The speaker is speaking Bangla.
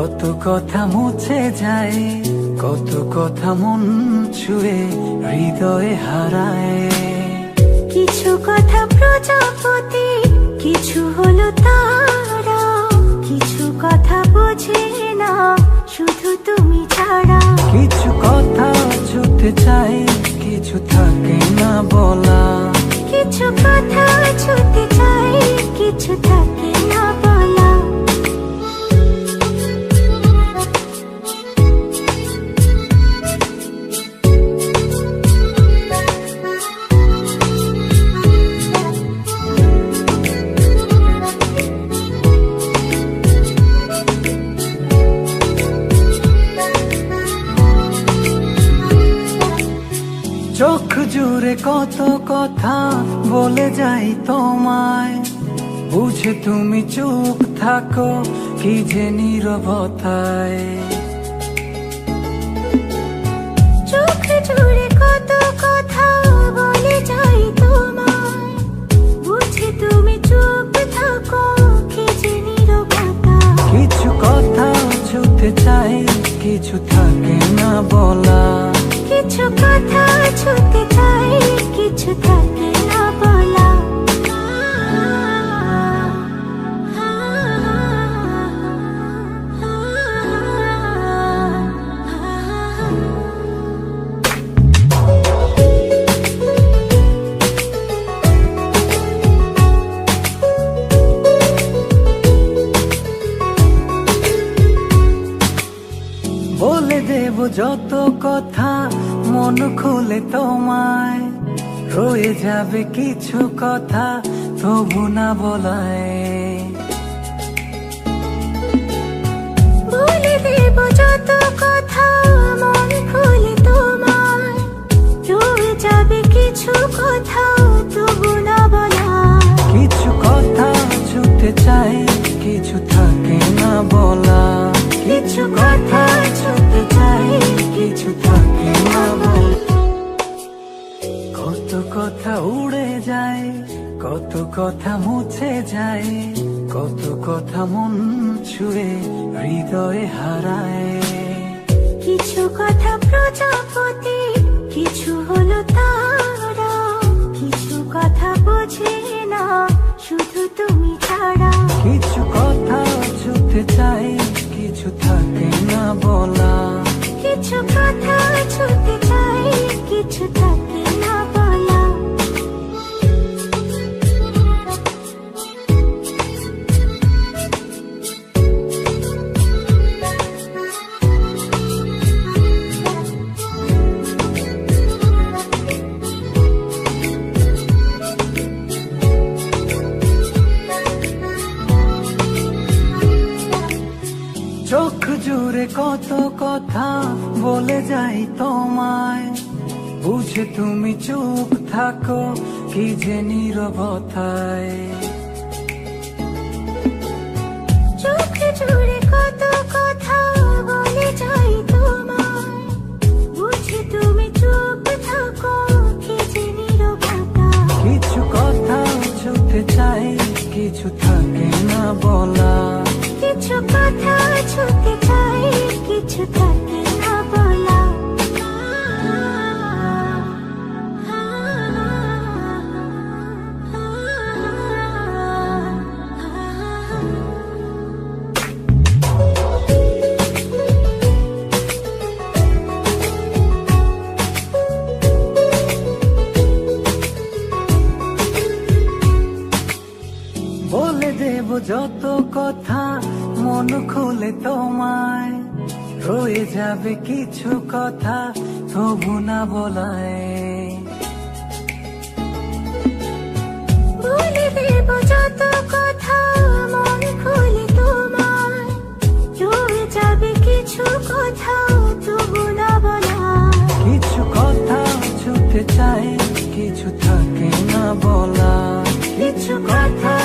কত কথা মুছে যায়, কত কথা মন ছুঁয়ে হৃদয়ে হারায়। কিছু কথা প্রজাপতি, কিছু হলো তারা, কিছু কথা বোঝে না শুধু তুমি ছাড়া। কিছু কথা ছুটে চাই, কিছু থাকে না বলা। কিছু কথা ছুটে চাই, কিছু থাকে না বলা। চোখ জুড়ে কত কথা বলে যাই তোমায়, বুঝে তুমি চুপ থাকো কি যে নীরবতায়। চোখ জুড়ে কত কথা বলে যাই তোমায়, বুঝে তুমি চুপ থাকো কি যে নীরবতা। কিছু কথা ছুটে চাই, কিছু থাকে না বলা। কিছু কথা ছুটে চাই, কিছু থাকে না বলা। বলে দেব যত কথা মন খুলে তোমায়, রয়ে যাবে কিছু কথা তবু না বলায়। বলে দেব যত কথা মন খুলে তোমায়, রয়ে যাবে কিছু কথা তবু না বলা। কিছু কথা ছুটে চাই, কিছু থাকে না বলা। কিছু কথা ছুটে চাই, কিছু থাকে না বলা। কত কথা উড়ে যায়, কত কথা মুছে যায়, কত কথা মন ছুঁয়ে হৃদয়ে হারায়। কিছু কথা প্রজাপতি, কিছু হলো তারা, কিছু কথা বোঝে না শুধু তুমি ছাড়া। কিছু কথা ছুটে চাই, কিছু থাকে না বলা। কিছু কথা ছুটে চাই, কিছু থাকে না বলা। চোখ জুড়ে কত কথা বলে যাই তোমায়, বুঝে তুমি চুপ থাকো কি যে নীরবতায়। চোখ জুড়ে কত কথা বলে যাই তোমায়, বুঝে তুমি চুপ থাকো কি যে নীরবতা। কিছু কথা ছুটে চাই, কিছু থাকে না বলা। কিছু কথা ছুটে চাই, কিছু থাকে না বলা। বলে দেব যত কথা মন খুলে তোমায়, রয়ে যাবে কিছু কথা তবু না বলায়। বলে দেব যত কথা মন খুলে তোমায়, রয়ে যাবে কিছু কথা তবু না বলা। কিছু কথা ছুটে চাই, কিছু থাকে না বলা। কিছু কথা